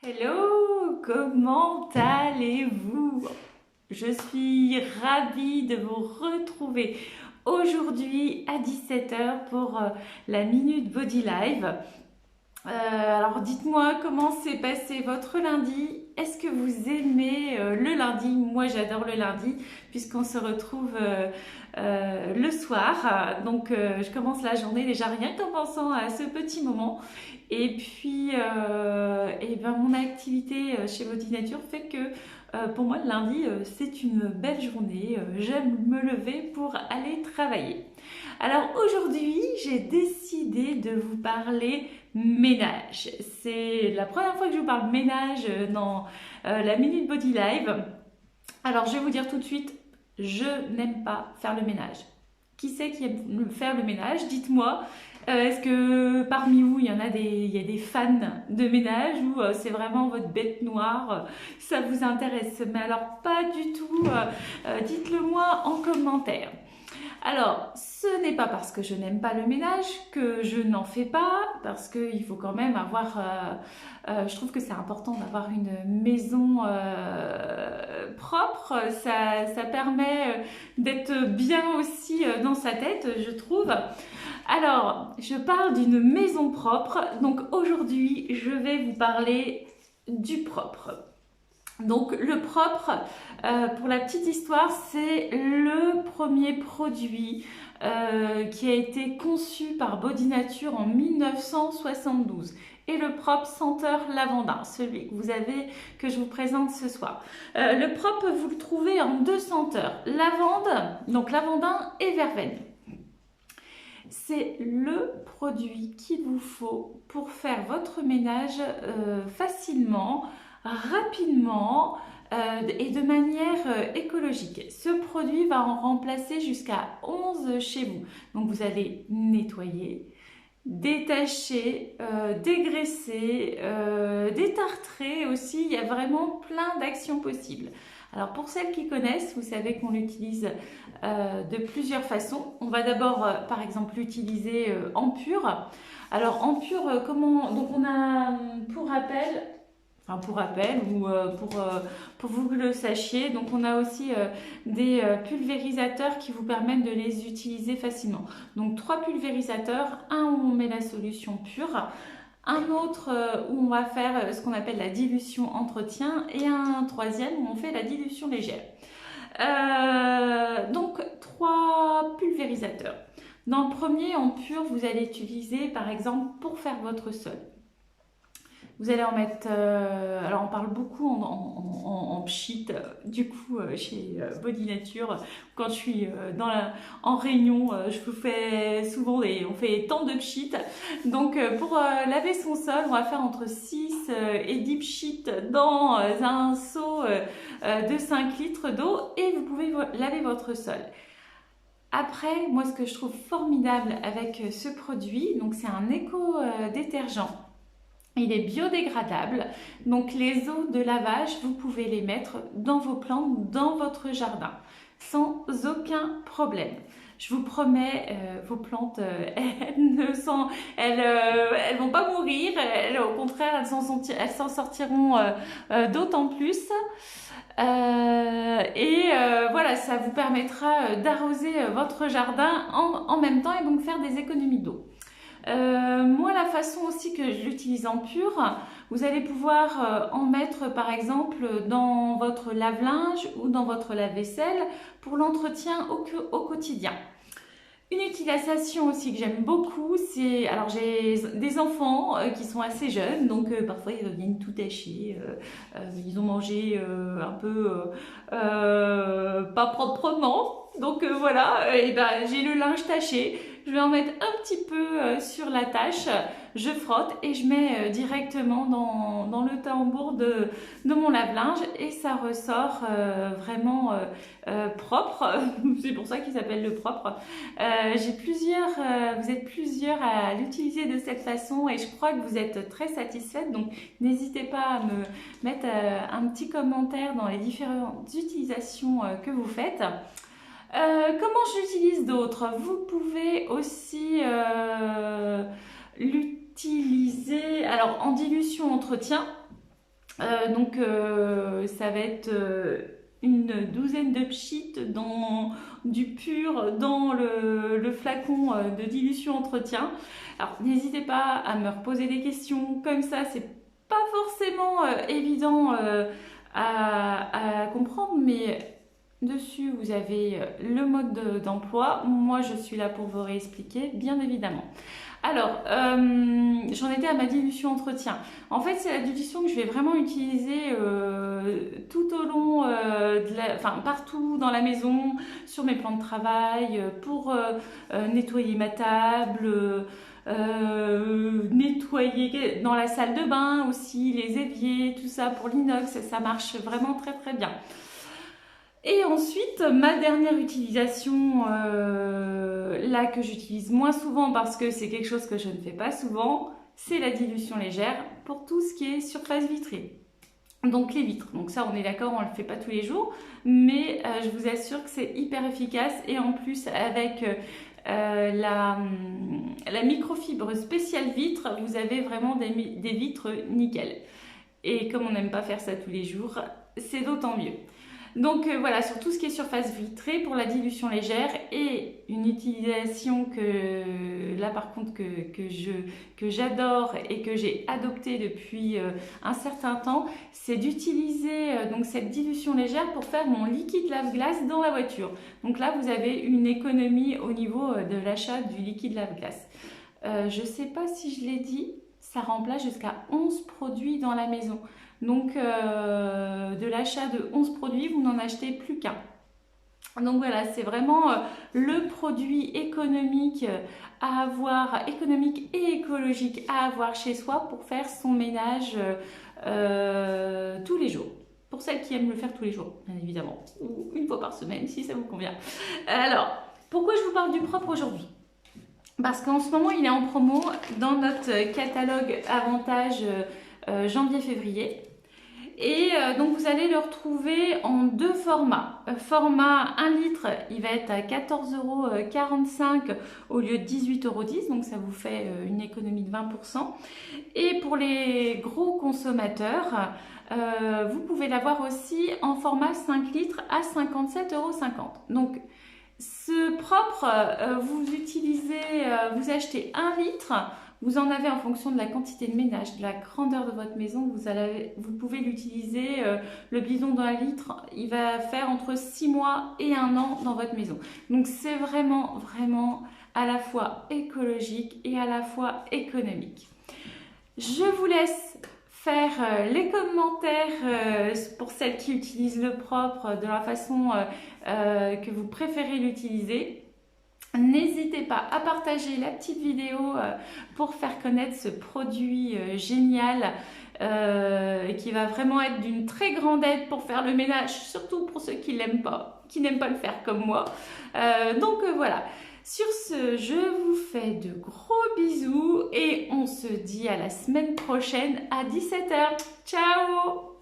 Hello, comment allez-vous? Je suis ravie de vous retrouver aujourd'hui à 17 heures pour la Minute Body Live. Alors dites-moi comment s'est passé votre lundi. Est-ce que vous aimez le lundi? Moi j'adore le lundi puisqu'on se retrouve le soir. Donc je commence la journée déjà rien qu'en pensant à ce petit moment. Et puis mon activité chez Body Nature fait que pour moi le lundi c'est une belle journée. J'aime me lever pour aller travailler. Alors aujourd'hui, j'ai décidé de vous parler ménage. C'est la première fois que je vous parle ménage dans la Minute Body Live. Alors je vais vous dire tout de suite, je n'aime pas faire le ménage. Qui c'est qui aime faire le ménage? Dites-moi. Est-ce que parmi vous, il y a des fans de ménage ou c'est vraiment votre bête noire, ça vous intéresse? Mais alors pas du tout, dites-le moi en commentaire. Alors, ce n'est pas parce que je n'aime pas le ménage que je n'en fais pas, parce qu'il faut quand même avoir, je trouve que c'est important d'avoir une maison propre, ça permet d'être bien aussi dans sa tête, je trouve. Alors, je parle d'une maison propre, donc aujourd'hui, je vais vous parler du propre. Donc le propre, pour la petite histoire, c'est le premier produit qui a été conçu par Body Nature en 1972. Et le propre senteur lavandin, celui que que je vous présente ce soir. Le propre, vous le trouvez en deux senteurs, lavande, donc lavandin et verveine. C'est le produit qu'il vous faut pour faire votre ménage facilement, rapidement et de manière écologique. Ce produit va en remplacer jusqu'à 11 chez vous. Donc vous allez nettoyer, détacher, dégraisser, détartrer aussi. Il y a vraiment plein d'actions possibles. Alors pour celles qui connaissent, vous savez qu'on l'utilise de plusieurs façons. On va d'abord par exemple l'utiliser en pur. Alors en pur, comment? Donc on a pour rappel, ou pour vous que le sachiez, donc on a aussi des pulvérisateurs qui vous permettent de les utiliser facilement. Donc 3 pulvérisateurs, un où on met la solution pure, un autre où on va faire ce qu'on appelle la dilution entretien et un troisième où on fait la dilution légère. Donc 3 pulvérisateurs. Dans le premier en pur, vous allez utiliser par exemple pour faire votre sol. Vous allez en mettre, alors on parle beaucoup en pchit, du coup chez Body Nature, quand je suis en réunion, je vous fais souvent on fait tant de pchit. Donc pour laver son sol, on va faire entre 6 et 10 pchit dans un seau de 5 litres d'eau et vous pouvez laver votre sol. Après, moi ce que je trouve formidable avec ce produit, donc c'est un éco-détergent. Il est biodégradable, donc les eaux de lavage, vous pouvez les mettre dans vos plantes, dans votre jardin, sans aucun problème. Je vous promets, vos plantes, elles vont pas mourir, au contraire, elles s'en sortiront d'autant plus. Voilà, ça vous permettra d'arroser votre jardin en même temps et donc faire des économies d'eau. Moi, la façon aussi que je l'utilise en pur, vous allez pouvoir en mettre par exemple dans votre lave-linge ou dans votre lave-vaisselle pour l'entretien au quotidien. Une utilisation aussi que j'aime beaucoup, c'est, alors j'ai des enfants qui sont assez jeunes, donc parfois ils reviennent tout tachés, ils ont mangé un peu pas proprement, donc voilà, et ben j'ai le linge taché. Je vais en mettre un petit peu sur la tâche, je frotte et je mets directement dans le tambour de mon lave-linge et ça ressort vraiment propre. C'est pour ça qu'il s'appelle le propre. Vous êtes plusieurs à l'utiliser de cette façon et je crois que vous êtes très satisfaites. Donc n'hésitez pas à me mettre un petit commentaire dans les différentes utilisations que vous faites. Comment je l'utilise d'autres? Vous pouvez aussi l'utiliser alors en dilution entretien. Ça va être une douzaine de pchits du pur dans le flacon de dilution entretien. Alors n'hésitez pas à me reposer des questions comme ça, c'est pas forcément évident à comprendre, mais dessus vous avez le mode d'emploi. Moi je suis là pour vous réexpliquer, bien évidemment. Alors, j'en étais à ma dilution entretien. En fait, c'est la dilution que je vais vraiment utiliser tout au long, partout dans la maison, sur mes plans de travail, pour nettoyer ma table, nettoyer dans la salle de bain aussi, les éviers, tout ça pour l'inox, ça marche vraiment très très bien. Et ensuite, ma dernière utilisation, là que j'utilise moins souvent parce que c'est quelque chose que je ne fais pas souvent, c'est la dilution légère pour tout ce qui est surface vitrée. Donc les vitres, donc ça on est d'accord, on ne le fait pas tous les jours, mais je vous assure que c'est hyper efficace et en plus avec la microfibre spéciale vitre, vous avez vraiment des vitres nickel. Et comme on n'aime pas faire ça tous les jours, c'est d'autant mieux. Donc voilà, sur tout ce qui est surface vitrée pour la dilution légère et une utilisation que là par contre que j'adore et que j'ai adopté depuis un certain temps, c'est d'utiliser donc cette dilution légère pour faire mon liquide lave-glace dans la voiture. Donc là vous avez une économie au niveau de l'achat du liquide lave-glace. Je ne sais pas si je l'ai dit, ça remplace jusqu'à 11 produits dans la maison. Donc de l'achat de 11 produits, vous n'en achetez plus qu'un. Donc voilà, c'est vraiment le produit économique à avoir, économique et écologique à avoir chez soi pour faire son ménage tous les jours. Pour celles qui aiment le faire tous les jours, bien évidemment, ou une fois par semaine si ça vous convient. Alors, pourquoi je vous parle du propre aujourd'hui ? Parce qu'en ce moment, il est en promo dans notre catalogue Avantage janvier-février. Et donc vous allez le retrouver en deux formats. Format 1 litre, il va être à 14,45 € au lieu de 18,10 €, donc ça vous fait une économie de 20%. Et pour les gros consommateurs, vous pouvez l'avoir aussi en format 5 litres à 57,50 €. Donc ce propre, vous achetez 1 litre. Vous en avez en fonction de la quantité de ménage, de la grandeur de votre maison. Vous pouvez l'utiliser, le bidon d'1 litre, il va faire entre 6 mois et 1 an dans votre maison. Donc c'est vraiment, vraiment à la fois écologique et à la fois économique. Je vous laisse faire les commentaires pour celles qui utilisent le propre de la façon que vous préférez l'utiliser. N'hésitez pas à partager la petite vidéo pour faire connaître ce produit génial qui va vraiment être d'une très grande aide pour faire le ménage, surtout pour ceux qui n'aiment pas le faire comme moi. Voilà. Sur ce, je vous fais de gros bisous et on se dit à la semaine prochaine à 17 h. Ciao!